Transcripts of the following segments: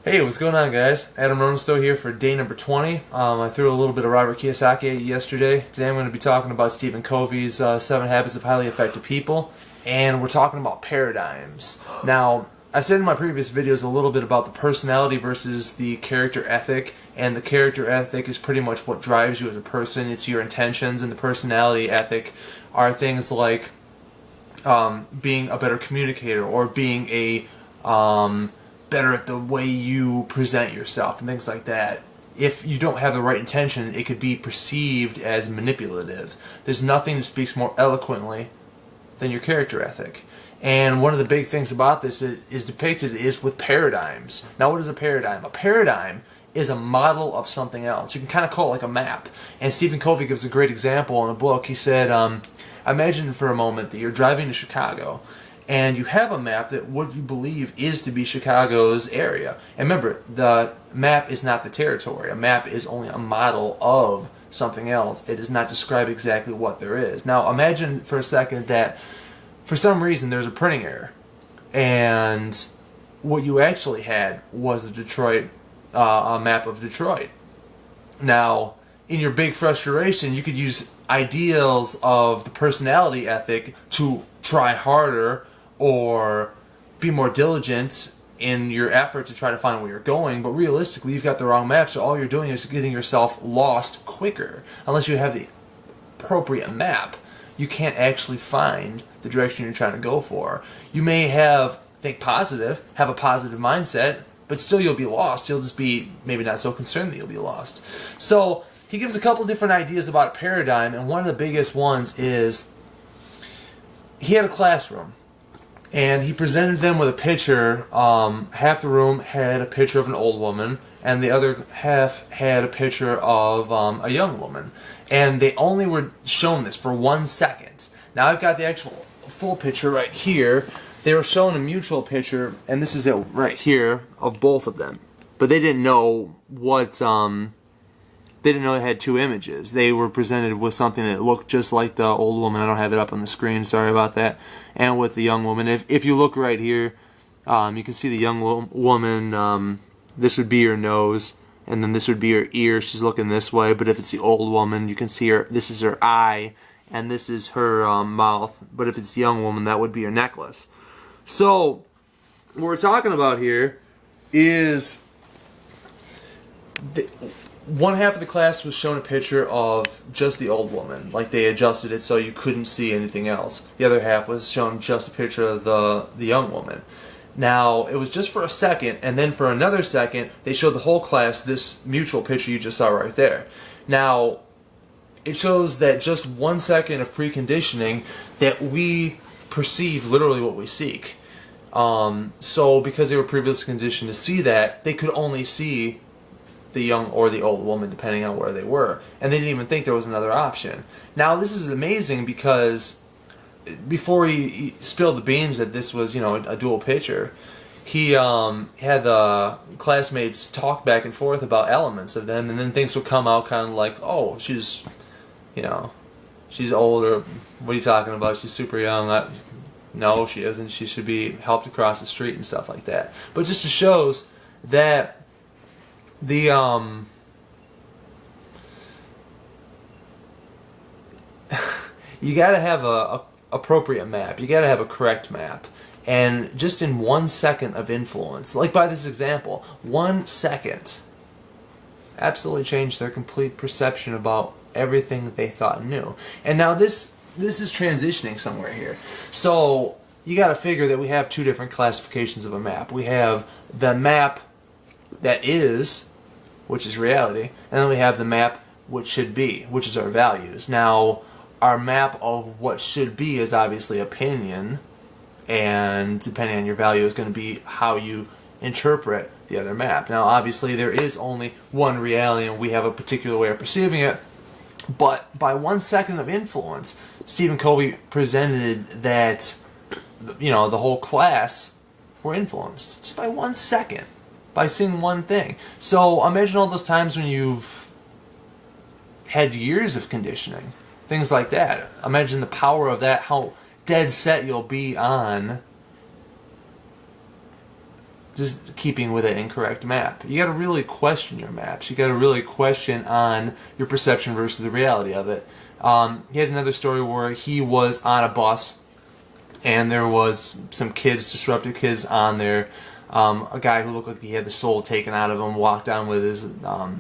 Hey, what's going on, guys? Adam Rounisto here for day number 20. I threw a little bit of Robert Kiyosaki at you yesterday. Today I'm going to be talking about Stephen Covey's 7 Habits of Highly Effective People, and we're talking about paradigms. Now, I said in my previous videos a little bit about the personality versus the character ethic, and the character ethic is pretty much what drives you as a person. It's your intentions, and the personality ethic are things like being a better communicator or being a better at the way you present yourself and things like that. If you don't have the right intention, it could be perceived as manipulative. There's nothing that speaks more eloquently than your character ethic. And one of the big things about this is depicted is with paradigms. Now, what is a paradigm? A paradigm is a model of something else. You can kind of call it like a map. And Stephen Covey gives a great example in a book. He said, imagine for a moment that you're driving to Chicago, and you have a map that what you believe is to be Chicago's area. And remember, the map is not the territory. A map is only a model of something else. It does not describe exactly what there is. Now, imagine for a second that for some reason there's a printing error, and what you actually had was a map of Detroit. Now, in your big frustration, you could use ideals of the personality ethic to try harder or be more diligent in your effort to try to find where you're going, but realistically you've got the wrong map, so all you're doing is getting yourself lost quicker. Unless you have the appropriate map, you can't actually find the direction you're trying to go for. You may think positive, have a positive mindset, but still you'll be lost. You'll just be maybe not so concerned that you'll be lost. So he gives a couple different ideas about a paradigm, and one of the biggest ones is he had a classroom, and he presented them with a picture. Half the room had a picture of an old woman, and the other half had a picture of a young woman. And they only were shown this for 1 second. Now I've got the actual full picture right here. They were shown a mutual picture, and this is it right here, of both of them. But they didn't know what... They didn't know it had two images. They were presented with something that looked just like the old woman. I don't have it up on the screen, sorry about that. And with the young woman. If you look right here, you can see the young woman. This would be her nose, and then this would be her ear. She's looking this way. But if it's the old woman, you can see her. This is her eye, and this is her mouth. But if it's the young woman, that would be her necklace. So what we're talking about here is... one half of the class was shown a picture of just the old woman, like they adjusted it so you couldn't see anything else. The other half was shown just a picture of the young woman. Now, it was just for a second, and then for another second, they showed the whole class this mutual picture you just saw right there. Now, it shows that just 1 second of preconditioning that we perceive literally what we seek. So because they were previously conditioned to see that, they could only see the young or the old woman, depending on where they were. And they didn't even think there was another option. Now, this is amazing because before he spilled the beans that this was, a dual picture, he had the classmates talk back and forth about elements of them, and then things would come out kind of like, oh, she's old, or what are you talking about? She's super young. No, she isn't. She should be helped across the street and stuff like that. But just shows that you gotta have a appropriate map. You gotta have a correct map. And just in 1 second of influence, like by this example, 1 second absolutely changed their complete perception about everything that they thought knew. And now this is transitioning somewhere here. So you gotta figure that we have two different classifications of a map. We have the map that is, which is reality, and then we have the map which should be, which is our values. Now, our map of what should be is obviously opinion, and depending on your value is going to be how you interpret the other map. Now, obviously, there is only one reality, and we have a particular way of perceiving it, but by 1 second of influence, Stephen Covey presented that, the whole class were influenced, just by 1 second. By seeing one thing. So imagine all those times when you've had years of conditioning. Things like that. Imagine the power of that, how dead set you'll be on just keeping with an incorrect map. You got to really question your maps. You got to really question on your perception versus the reality of it. He had another story where he was on a bus and there was some kids, disruptive kids on there. A guy who looked like he had the soul taken out of him walked down with his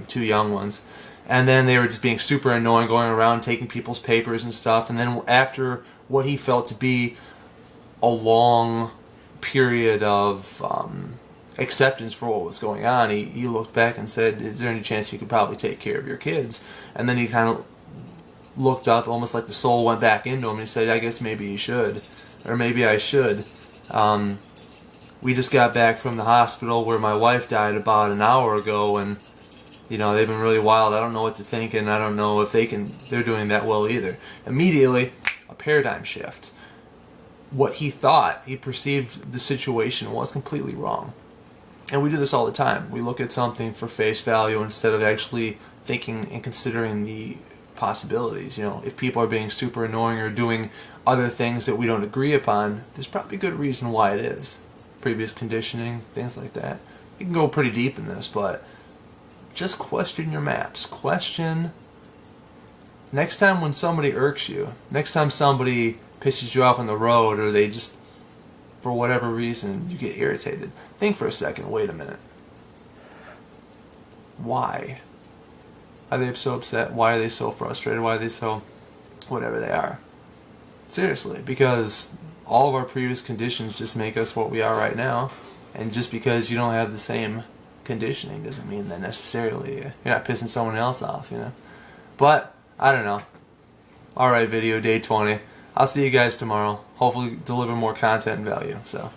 2 young ones. And then they were just being super annoying, going around taking people's papers and stuff. And then after what he felt to be a long period of acceptance for what was going on, he looked back and said, is there any chance you could probably take care of your kids? And then he kind of looked up, almost like the soul went back into him, and he said, I guess maybe you should, or maybe I should. We just got back from the hospital where my wife died about an hour ago, and you know, they've been really wild. I don't know what to think, and I don't know if they're doing that well either. Immediately, a paradigm shift. What he thought, he perceived the situation was completely wrong. And we do this all the time. We look at something for face value instead of actually thinking and considering the possibilities. You know, if people are being super annoying or doing other things that we don't agree upon, there's probably a good reason why it is. Previous conditioning, things like that. You can go pretty deep in this, but just question your maps. Question. Next time when somebody irks you, next time somebody pisses you off on the road, or they just, for whatever reason, you get irritated, think for a second, wait a minute. Why? Are they so upset? Why are they so frustrated? Why are they so whatever they are? Seriously, because all of our previous conditions just make us what we are right now, and just because you don't have the same conditioning doesn't mean that necessarily you're not pissing someone else off, you know. But I don't know. Alright, video day 20. I'll see you guys tomorrow. Hopefully deliver more content and value. So